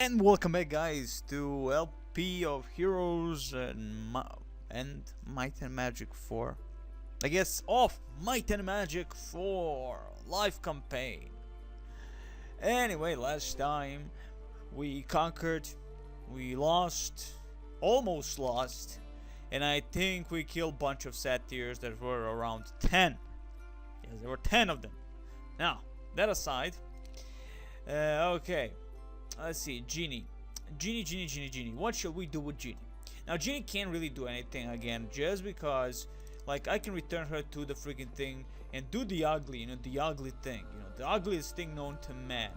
And welcome back, guys, to LP of Heroes and Might and Magic 4. I guess off Might and Magic 4 live campaign. Anyway, last time we conquered, we lost, almost lost, and I think we killed a bunch of satyrs that were around 10. Yes, there were 10 of them. Now, that aside, okay. Let's see, Genie. Genie. What shall we do with Genie? Now, Genie can't really do anything again, just because, like, I can return her to the freaking thing and do the ugly, the ugly thing, the ugliest thing known to man.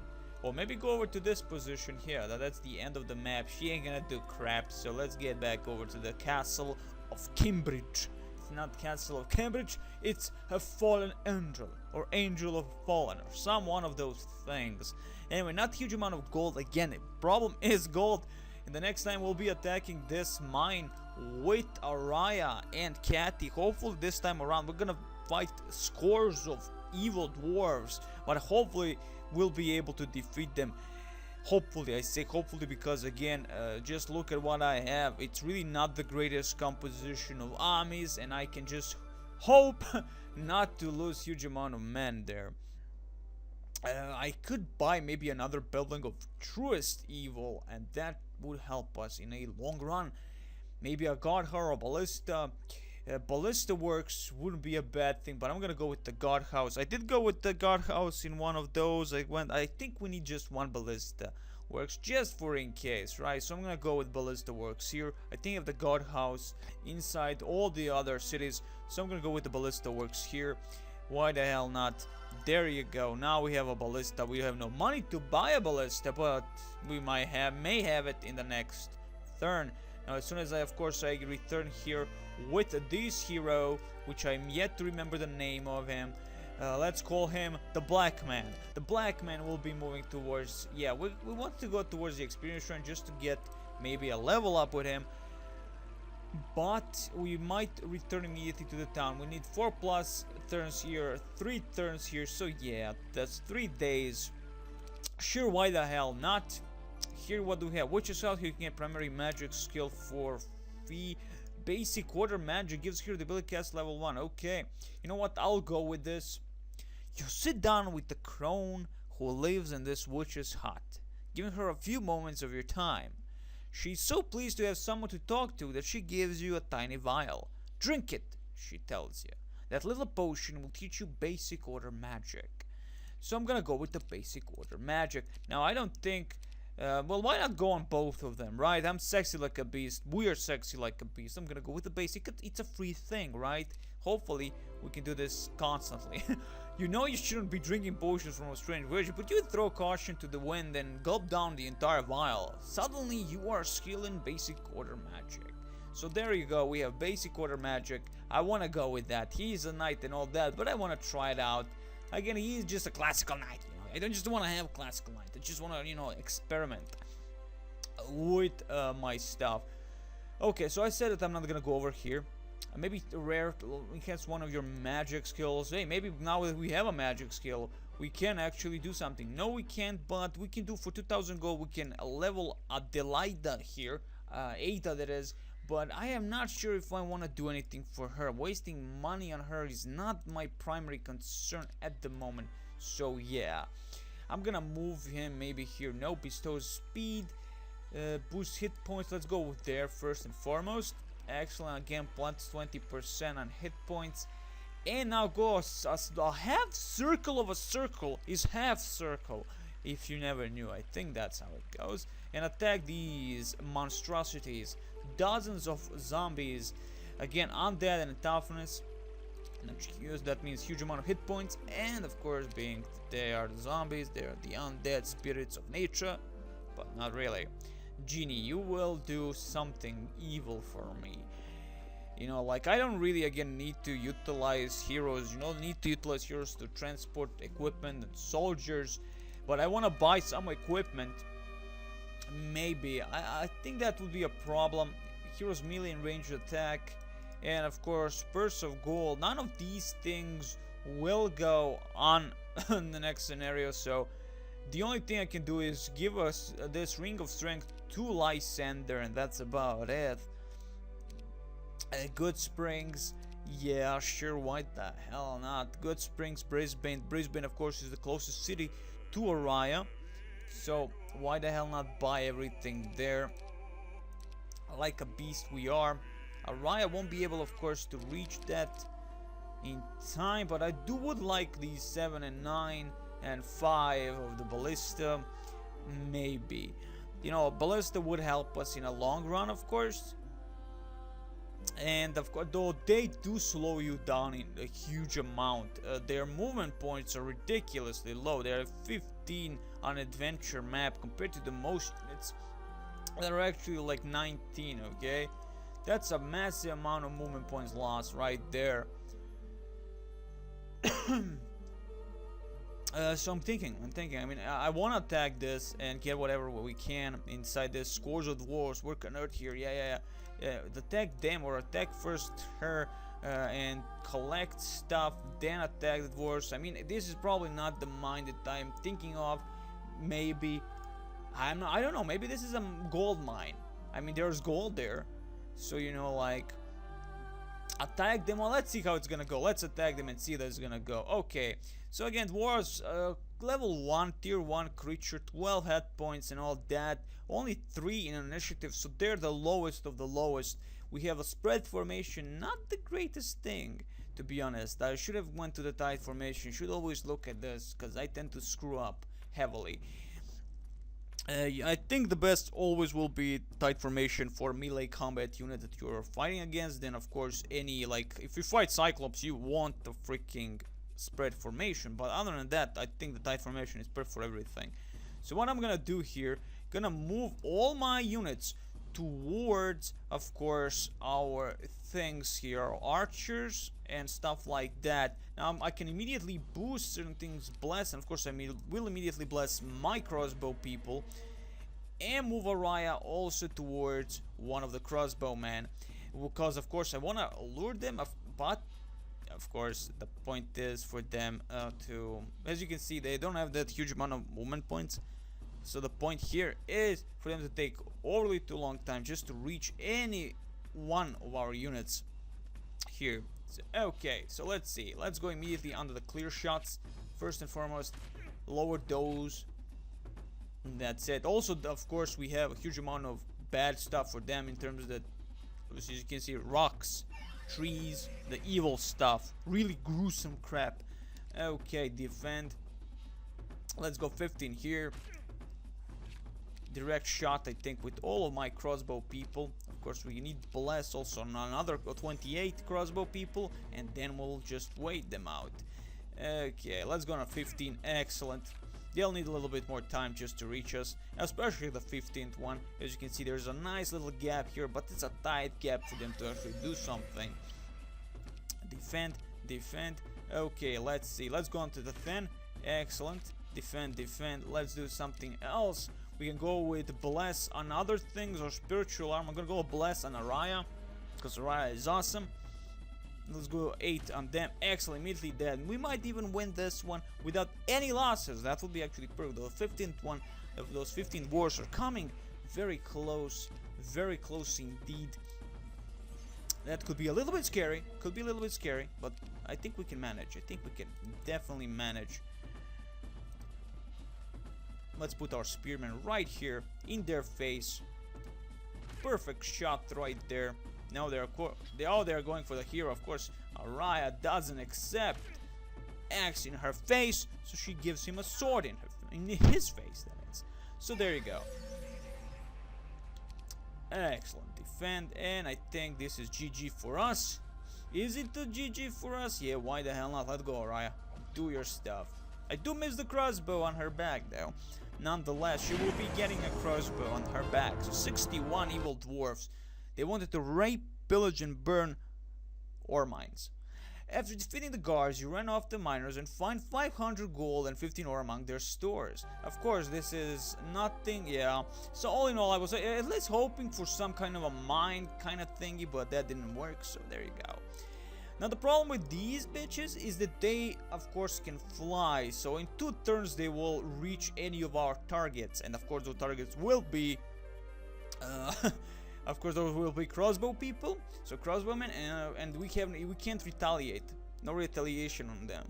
Or maybe go over to this position here. That's the end of the map. She ain't gonna do crap, so let's get back over to the castle of Cambridge. It's not Castle of Cambridge, it's a fallen angel, or angel of fallen, or some one of those things. Anyway, not huge amount of gold again. The problem is gold. And the next time we'll be attacking this mine with Araya and Cathy. Hopefully this time around we're gonna fight scores of evil dwarves, but hopefully we'll be able to defeat them. Hopefully, I say hopefully, because again, just look at what I have. It's really not the greatest composition of armies, and I can just hope not to lose huge amount of men there. I could buy maybe another building of truest evil, and that would help us in a long run. Maybe a guard or a ballista. Ballista works wouldn't be a bad thing, but I'm gonna go with the guardhouse. I did go with the guardhouse in one of those. I think we need just one ballista works, just for in case, right? So I'm gonna go with ballista works here. I think of the guardhouse inside all the other cities, so I'm gonna go with the ballista works here. Why the hell not? There you go. Now we have a ballista. We have no money to buy a ballista, but we may have it in the next turn. Now, as soon as of course I return here with this hero, which I'm yet to remember the name of him. Let's call him the Black Man. The Black Man will be moving towards, yeah, we want to go towards the experience run just to get maybe a level up with him. But we might return immediately to the town. We need 4+ turns here, 3 turns here, so yeah, that's 3 days. Sure, why the hell not? Here, what do we have? Witch's Health. Here you can get primary magic skill for free. Basic order magic gives here the ability to cast level 1. Okay, you know what? I'll go with this. You sit down with the crone who lives in this witch's hut, giving her a few moments of your time. She's so pleased to have someone to talk to that she gives you a tiny vial. Drink it, she tells you. That little potion will teach you basic order magic. So I'm gonna go with the basic order magic. Now, I don't think... well, why not go on both of them, right? I'm sexy like a beast. We are sexy like a beast. I'm gonna go with the basic. It's a free thing, right? Hopefully, we can do this constantly. You know you shouldn't be drinking potions from a strange virgin, but you throw caution to the wind and gulp down the entire vial. Suddenly, you are skilled in basic order magic. So there you go. We have basic order magic. I want to go with that. He's a knight and all that, but I want to try it out. Again, he's just a classical knight. I don't just want to have classical knight. I just want to, experiment with my stuff. Okay, so I said that I'm not gonna go over here. Maybe rare enhance one of your magic skills. Hey, maybe now that we have a magic skill, we can actually do something. No, we can't, but we can do for 2,000 gold. We can level Adelaida here, Ada that is. But I am not sure if I want to do anything for her. Wasting money on her is not my primary concern at the moment. So yeah, I'm gonna move him maybe here. No, bestows speed, boost hit points. Let's go with there first and foremost. Excellent. Again, plus 20% on hit points. And now goes a half circle of a circle is half circle. If you never knew, I think that's how it goes. And attack these monstrosities. Dozens of zombies. Again, undead and toughness. That means huge amount of hit points, and of course, being they are the zombies, they are the undead spirits of nature, but not really. Genie, you will do something evil for me. Like, I don't really again need to utilize heroes. Need to utilize heroes to transport equipment and soldiers, but I want to buy some equipment. Maybe I think that would be a problem. Heroes melee and ranged attack. And of course, purse of gold. None of these things will go on in the next scenario, so The only thing I can do is give us this Ring of Strength to Lysander, and that's about it. Good Springs, yeah, sure, why the hell not? Good Springs, Brisbane. Brisbane, of course, is the closest city to Araya, so why the hell not buy everything there? Like a beast we are. Araya won't be able, of course, to reach that in time, but I would like these 7 and 9 and 5 of the Ballista, maybe. You know, Ballista would help us in a long run, of course. And of course, though they do slow you down in a huge amount, their movement points are ridiculously low. They are 15 on adventure map compared to the most units that are actually like 19. Okay, that's a massive amount of movement points lost right there. So I'm thinking. I mean, I want to attack this and get whatever we can inside this. Scores of Dwarves, work on Earth here. Yeah. Attack them, or attack first her and collect stuff, then attack the Dwarves. I mean, this is probably not the mine that I'm thinking of. Maybe I don't know. Maybe this is a gold mine. I mean, there's gold there, so you know, like, attack them. Well, let's see how it's gonna go. Let's attack them and see how it's gonna go. Okay, so again, Dwarves, level 1, tier 1 creature, 12 health points and all that. Only 3 in initiative, so they're the lowest of the lowest. We have a spread formation, not the greatest thing, to be honest. I should have went to the tight formation. Should always look at this, because I tend to screw up heavily. I think the best always will be tight formation for melee combat unit that you're fighting against. Then of course, any, like, if you fight Cyclops, you want the freaking spread formation, but other than that, I think the tight formation is perfect for everything. So what I'm gonna do here, gonna move all my units towards, of course, our things here, our archers and stuff like that. Now I can immediately boost certain things, bless, and of course I will immediately bless my crossbow people, and move Araya also towards one of the crossbowmen, because of course I want to lure them, but of course the point is for them to, as you can see, they don't have that huge amount of movement points. So the point here is for them to take overly too long time just to reach any one of our units here. So, okay, so let's see. Let's go immediately under the clear shots. First and foremost, lower those. That's it. Also, of course, we have a huge amount of bad stuff for them in terms of the, as you can see, rocks, trees, the evil stuff. Really gruesome crap. Okay, defend. Let's go 15 here. Direct shot, I think, with all of my crossbow people. Of course, we need bless also on another 28 crossbow people, and then we'll just wait them out. Okay, let's go on a 15. Excellent. They'll need a little bit more time just to reach us, especially the 15th one. As you can see, there's a nice little gap here, but it's a tight gap for them to actually do something. Defend, defend. Okay, let's see. Let's go on to the thin. Excellent. Defend, defend. Let's do something else. We can go with bless on other things, or spiritual arm. I'm gonna go bless on Araya, because Araya is awesome. Let's go 8 on them. Excellent, immediately dead. We might even win this one without any losses. That would be actually perfect. The 15th one of those 15 wars are coming very close indeed. That could be a little bit scary. But I think we can manage. I think we can definitely manage. Let's put our spearmen right here in their face. Perfect shot right there. Now they're going for the hero. Of course, Araya doesn't accept axe in her face, so she gives him a sword in his face. That is. So there you go. Excellent defend, and I think this is GG for us. Is it the GG for us? Yeah. Why the hell not? Let's go, Araya. Do your stuff. I do miss the crossbow on her back though. Nonetheless, she will be getting a crossbow on her back. So 61 evil dwarfs. They wanted to rape, pillage, and burn ore mines. After defeating the guards, you run off the miners and find 500 gold and 15 ore among their stores. Of course, this is nothing, yeah. So all in all, I was at least hoping for some kind of a mine kind of thingy, but that didn't work, so there you go. Now the problem with these bitches is that they of course can fly, so in 2 turns they will reach any of our targets, and of course those targets will be of course those will be crossbow people, so crossbowmen, and we can't retaliate, no retaliation on them.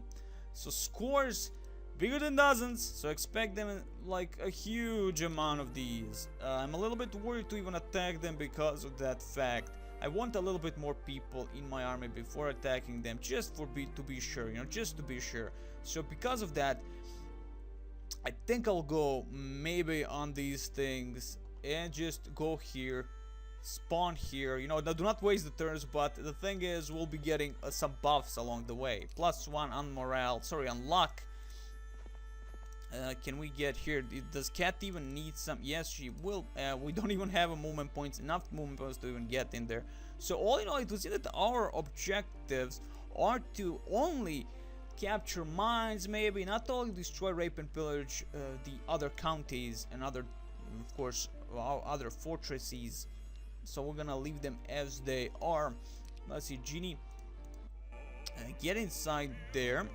So scores bigger than dozens, so expect them like a huge amount of these. I'm a little bit worried to even attack them because of that fact. I want a little bit more people in my army before attacking them, just to be sure, you know, just to be sure. So because of that, I think I'll go maybe on these things and just go here, spawn here, you know, do not waste the turns, but the thing is we'll be getting some buffs along the way. +1 on morale, sorry, on luck. Can we get here? Does Cat even need some? Yes, she will. We don't even have movement points, enough movement points to even get in there. So all in all, it was that our objectives are to only capture mines, maybe not only destroy, rape, and pillage the other counties and other, of course, our other fortresses. So we're gonna leave them as they are. Let's see, Genie, get inside there.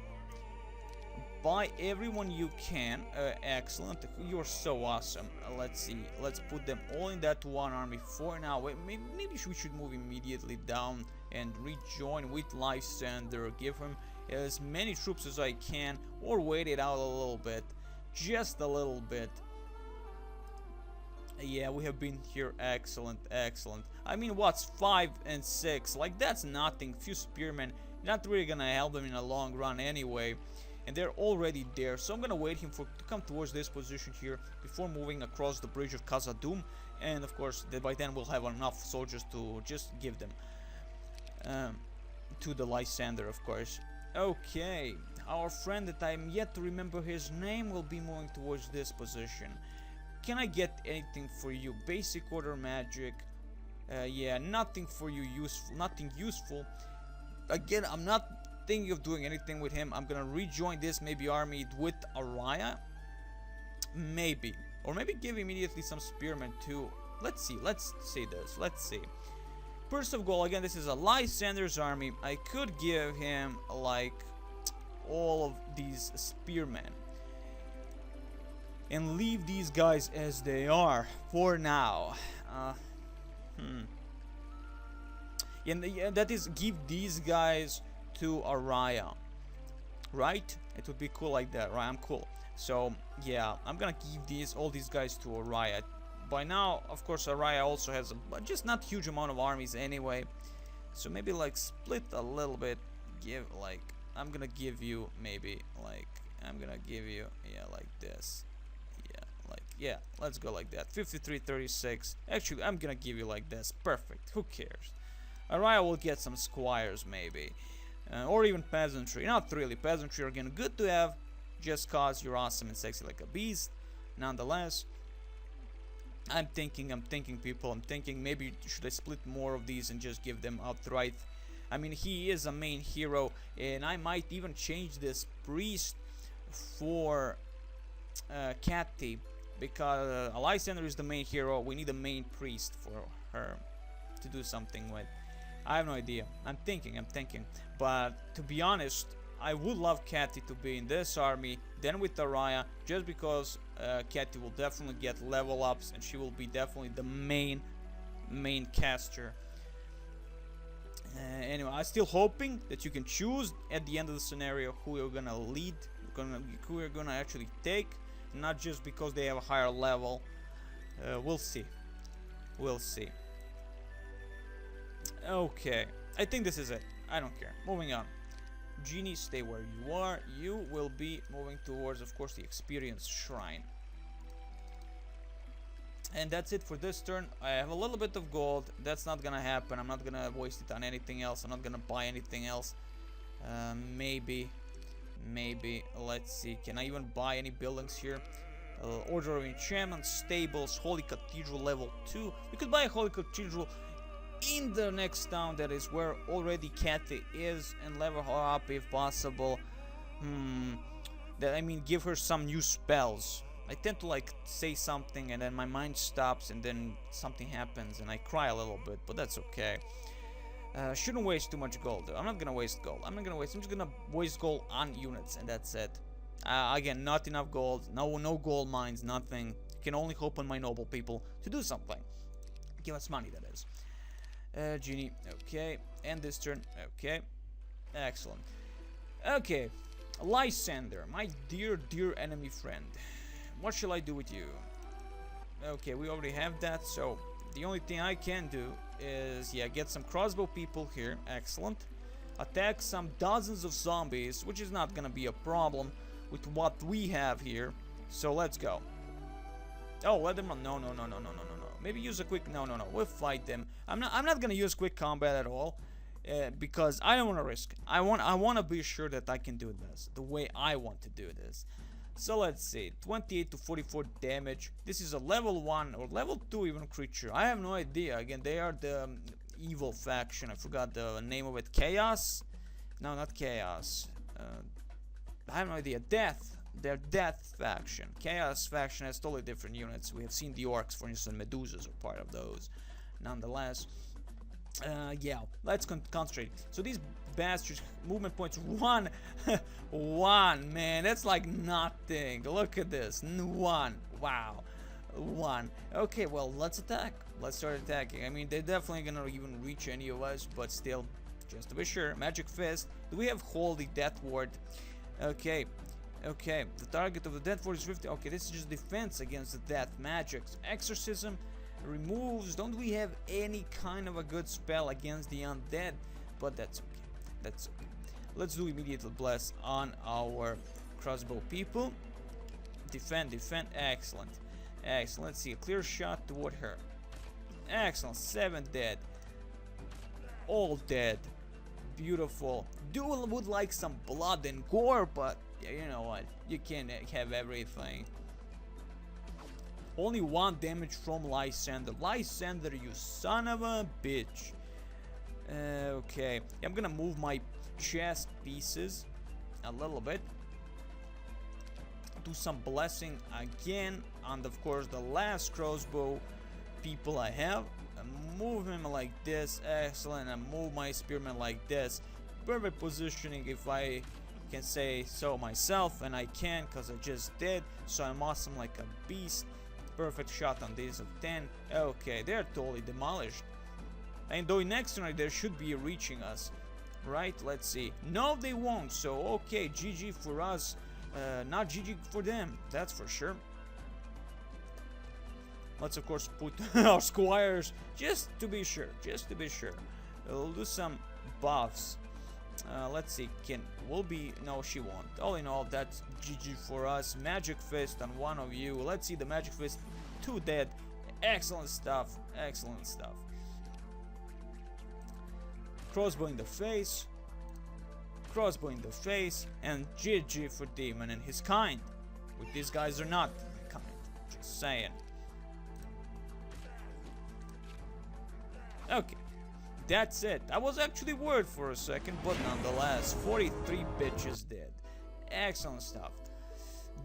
Buy everyone you can. Excellent, you're so awesome. Let's see, let's put them all in that one army for now. Maybe we should move immediately down and rejoin with Lysander. Give him as many troops as I can, or wait it out a little bit, just a little bit. Yeah, we have been here. Excellent, excellent. I mean, what's 5 and 6? Like, that's nothing. Few spearmen, not really gonna help them in a long run anyway. And they're already there, so I'm gonna wait him to come towards this position here before moving across the bridge of Khazad-dûm, and of course by then we'll have enough soldiers to just give them to the Lysander, of course. Okay, our friend that I'm yet to remember his name will be moving towards this position. Can I get anything for you? Basic order magic. Yeah, nothing for you useful, nothing useful. Again, I'm not thinking of doing anything with him. I'm gonna rejoin this maybe army with Araya, maybe, or maybe give immediately some spearmen too. Let's see this, let's see. Purse of gold, again, this is a Lysander's army. I could give him like all of these spearmen and leave these guys as they are for now. And that is, give these guys to Araya, right? It would be cool like that, right? I'm cool. So yeah, I'm gonna give all these guys to Araya. By now, of course, Araya also has just not huge amount of armies anyway. So maybe like split a little bit. Give like, I'm gonna give you maybe like, I'm gonna give you, yeah, like this. Yeah, like, yeah, let's go like that. 53-36. Actually, I'm gonna give you like this. Perfect. Who cares? Araya will get some squires maybe. Or even peasantry. Not really. Peasantry are again good to have, just cause you're awesome and sexy like a beast. Nonetheless, I'm thinking people, I'm thinking maybe should I split more of these and just give them outright. I mean, he is a main hero, and I might even change this priest for Cathy, because Lysander is the main hero. We need a main priest for her to do something with. I have no idea. I'm thinking. But to be honest, I would love Cathy to be in this army, then with Araya, just because Cathy will definitely get level ups, and she will be definitely the main caster. Anyway, I'm still hoping that you can choose at the end of the scenario who you're gonna lead, who you're gonna actually take, not just because they have a higher level. We'll see. We'll see. Okay, I think this is it. I don't care. Moving on. Genie, stay where you are. You will be moving towards, of course, the experience shrine. And that's it for this turn. I have a little bit of gold. That's not gonna happen. I'm not gonna waste it on anything else. I'm not gonna buy anything else. Maybe. Let's see. Can I even buy any buildings here? Order of Enchantment, Stables, Holy Cathedral level 2. We could buy a Holy Cathedral in the next town, that is where already Cathy is, and level her up if possible. I mean, give her some new spells. I tend to like say something and then my mind stops and then something happens and I cry a little bit, but that's okay. Shouldn't waste too much gold though. I'm not gonna waste gold. I'm just gonna waste gold on units, and that's it. Again, not enough gold. No gold mines. Nothing. Can only hope on my noble people to do something. Give us money, that is. Genie. Okay. And this turn. Okay. Excellent. Okay. Lysander, my dear enemy friend. What shall I do with you? Okay, we already have that, so the only thing I can do is, yeah, get some crossbow people here. Excellent. Attack some dozens of zombies, which is not gonna be a problem with what we have here. So let's go. Oh, let them run. No. Maybe use a quick. No. We'll fight them. I'm not gonna use quick combat at all. Because I don't want to risk. I want to be sure that I can do this the way I want to do this. So let's see, 28 to 44 damage. This is a level 1 or level 2 even creature. I have no idea. Again, they are the evil faction. I forgot the name of it. Chaos? No, not Chaos. I have no idea. Death. They're Death faction. Chaos faction has totally different units. We have seen the orcs, for instance, Medusas are part of those. Nonetheless. Yeah, let's concentrate. So these bastards, movement points, 1. 1, man, that's like nothing. Look at this, 1. Wow, 1. Okay, well, let's attack. Let's start attacking. I mean, they're definitely gonna even reach any of us, but still, just to be sure. Magic Fist. Do we have Holy Death Ward? Okay. Okay, the target of the Death Ward is 50. Okay, this is just defense against the death magics. Exorcism removes. Don't we have any kind of a good spell against the undead? But that's okay. That's okay. Let's do immediate bless on our crossbow people. Defend. Excellent. Let's see, a clear shot toward her. Excellent. 7 dead. All dead. Beautiful. Would like some blood and gore, but yeah, you know what? You can't have everything. Only 1 damage from Lysander. Lysander, you son of a bitch. Okay, I'm gonna move my chest pieces a little bit. Do some blessing again. And of course, the last crossbow people I have. Move him like this. Excellent. And move my spearman like this. Perfect positioning, if I can say so myself. And I can, because I just did. So I'm awesome like a beast. Perfect shot on these of 10. Okay, they're totally demolished. And though next turn they should be reaching us. Right, let's see. No, they won't. So, okay, GG for us. Not GG for them, that's for sure. Let's, of course, put our squires, just to be sure. We'll do some buffs. Let's see, no, she won't. All in all, that's GG for us. Magic Fist on one of you. Let's see the Magic Fist, 2 dead. Excellent stuff. Crossbow in the face, and GG for Demon and his kind. With these guys are not kind, just saying. Okay. That's it. I was actually worried for a second, but nonetheless, 43 bitches dead. Excellent stuff.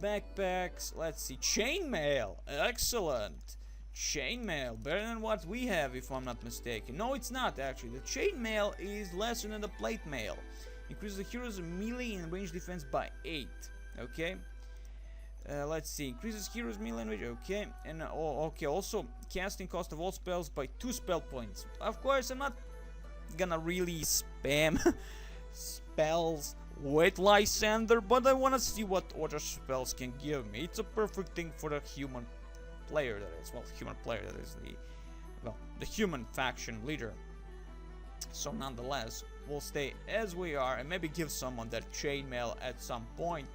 Backpacks, let's see. Chainmail, excellent. Chainmail, better than what we have, if I'm not mistaken. No, it's not actually. The chainmail is lesser than the plate mail. Increases the hero's melee and range defense by 8. Okay. Let's see. Increases hero's melee and range. Okay. And okay. Also, casting cost of all spells by 2 spell points. Of course, I'm not gonna really spam spells with Lysander, but I wanna see what other spells can give me. It's a perfect thing for the human player, that is. Well, human player, that is the human faction leader. So nonetheless, we'll stay as we are and maybe give someone that chainmail at some point.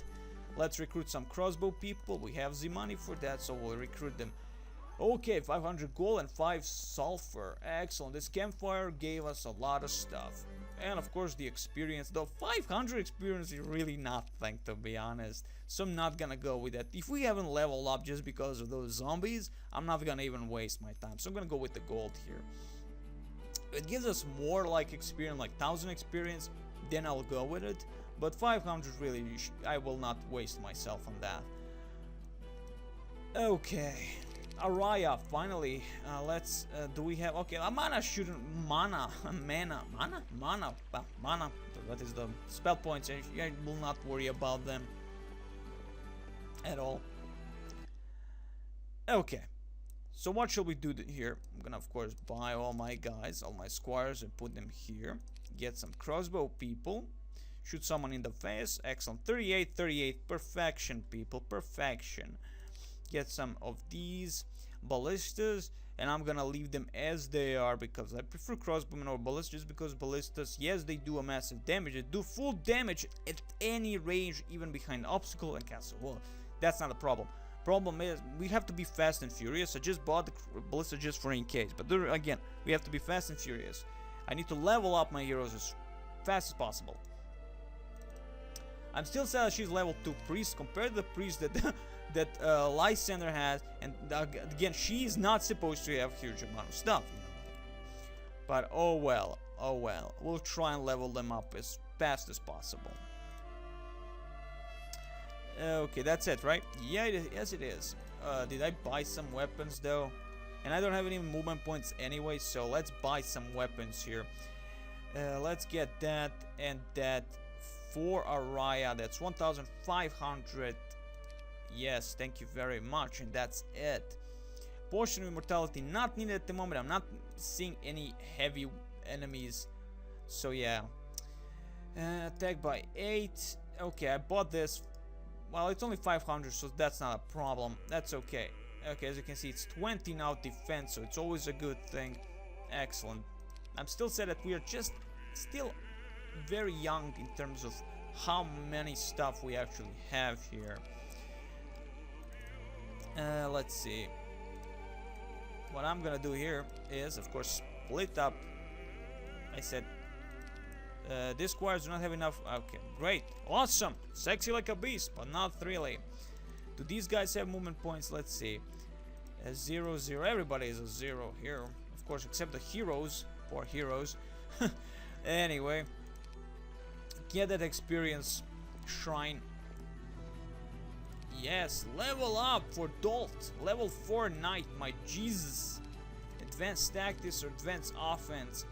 Let's recruit some crossbow people. We have the money for that, so we'll recruit them. Okay, 500 gold and 5 sulfur. Excellent. This campfire gave us a lot of stuff. And of course the experience. Though 500 experience is really nothing, to be honest. So I'm not gonna go with that. If we haven't leveled up just because of those zombies, I'm not gonna even waste my time. So I'm gonna go with the gold here. It gives us more like experience, like 1000 experience. Then I'll go with it. But 500 really, I will not waste myself on that. Okay. Araya, finally. Let's, do we have, okay, mana shouldn't, mana, that is the spell points, I will not worry about them at all. Okay, so what shall we do here? I'm gonna, of course, buy all my guys, all my squires, and put them here. Get some crossbow people. Shoot someone in the face. Excellent. 38, 38. Perfection, people. Perfection. Get some of these ballistas, and I'm gonna leave them as they are because I prefer crossbowmen or ballistas, because ballistas, yes, they do a massive damage. They do full damage at any range, even behind obstacle and castle wall. That's not a problem. Problem is, we have to be fast and furious. I just bought the ballista just for in case, but there, again, we have to be fast and furious. I need to level up my heroes as fast as possible. I'm still sad that she's level 2 priest compared to the priest that that Lysander has, and again, she is not supposed to have huge amount of stuff, you know. But oh well, we'll try and level them up as fast as possible. Okay, that's it, right? Yeah, yes it is. Did I buy some weapons though? And I don't have any movement points anyway, so let's buy some weapons here. Let's get that and that for Araya. That's 1,500. Yes, thank you very much, and that's it. Potion of immortality not needed at the moment. I'm not seeing any heavy enemies, so yeah. Attack by 8. Okay, I bought this. Well, it's only 500, so that's not a problem. That's okay. Okay, as you can see, it's 20 now defense, so it's always a good thing. Excellent. I'm still sad that we are just still very young in terms of how many stuff we actually have here. Let's see. What I'm gonna do here is, of course, split up. I said these squires do not have enough. Okay, great, awesome, sexy like a beast, but not really. Do these guys have movement points? Let's see. 0, 0. Everybody is a 0 here, of course, except the heroes. Poor heroes. Anyway, get that experience shrine. Yes, level up for Dolt. Level 4 knight, my Jesus. Advanced tactics or advanced offense.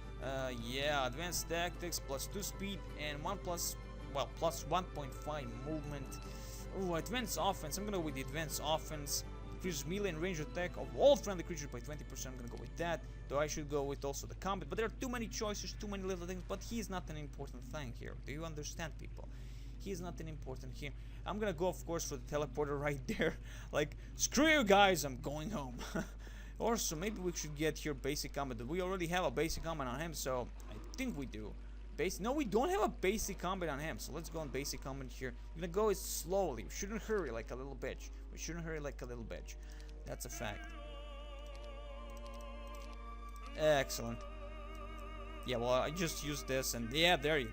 Yeah, advanced tactics plus 2 speed and 1 plus, well, plus 1.5 movement. Oh, advanced offense. I'm gonna go with the advanced offense. Increases melee and range attack of all friendly creatures by 20%. I'm gonna go with that. Though I should go with also the combat. But there are too many choices, too many little things. But he is not an important thing here. Do you understand, people? He is not an important here. I'm gonna go, of course, for the teleporter right there. Like, screw you guys, I'm going home. Also, maybe we should get here basic combat. We already have a basic combat on him, so I think we do. No, we don't have a basic combat on him, so let's go on basic combat here. I'm gonna go slowly. We shouldn't hurry like a little bitch. We shouldn't hurry like a little bitch. That's a fact. Excellent. Yeah, well, I just used this, and yeah, there you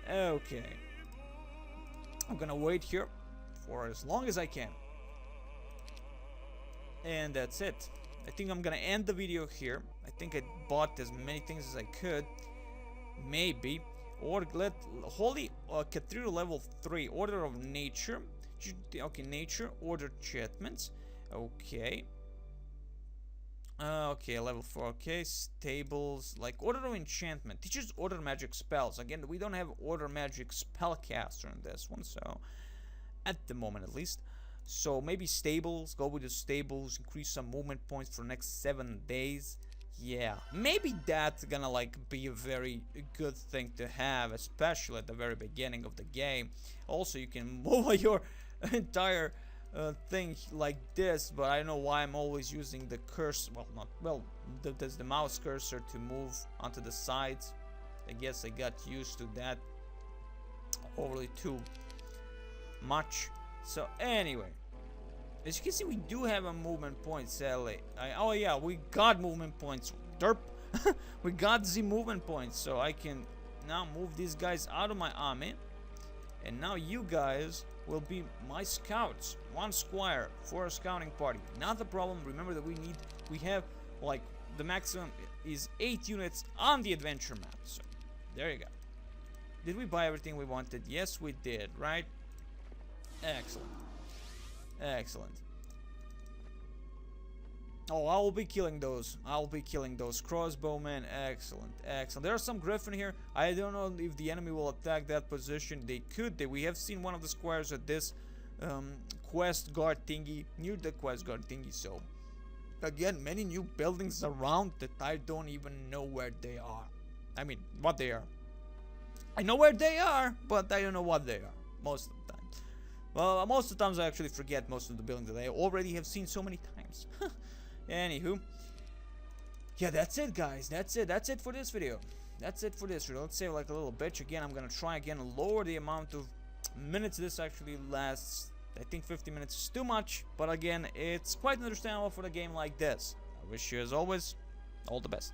go. Okay. I'm gonna wait here for as long as I can. And that's it. I think I'm gonna end the video here. I think I bought as many things as I could. Maybe. Or let Holy Cathedral level 3. Order of Nature. Okay, Nature. Order Enchantments. Okay. Okay, level 4. Okay, Stables. Like Order of Enchantment. Teaches Order Magic Spells. Again, we don't have Order Magic Spellcaster in this one, so at the moment at least. So maybe Stables. Go with the Stables. Increase some movement points for the next 7 days. Yeah, maybe that's gonna like be a very good thing to have, especially at the very beginning of the game. Also, you can move your entire thing like this, but I don't know why I'm always using the cursor. There's the mouse cursor to move onto the sides. I guess I got used to that overly too much. So anyway, as you can see, we do have a movement point, sadly. Oh yeah, we got movement points. Derp. We got the movement points, so I can now move these guys out of my army. And now you guys will be my scouts. 1 squire for a scouting party. Not a problem. Remember that we have like the maximum is 8 units on the adventure map. So there you go. Did we buy everything we wanted? Yes, we did, right? Excellent. Excellent. Oh, I will be killing those. I'll be killing those crossbowmen. Excellent, excellent. There are some griffin here. I don't know if the enemy will attack that position. They could. We have seen one of the squares at this quest guard thingy, near the quest guard thingy. So again, many new buildings around that I don't even know where they are. I mean, what they are. I know where they are, but I don't know what they are most of the time. Well, most of the times I actually forget most of the buildings that I already have seen so many times. Anywho, yeah, that's it, guys. That's it for this video. That's it for this video. Let's save like a little bitch again. I'm gonna try again and lower the amount of minutes this actually lasts. I think 50 minutes is too much, but again, it's quite understandable for a game like this. I wish you, as always, all the best.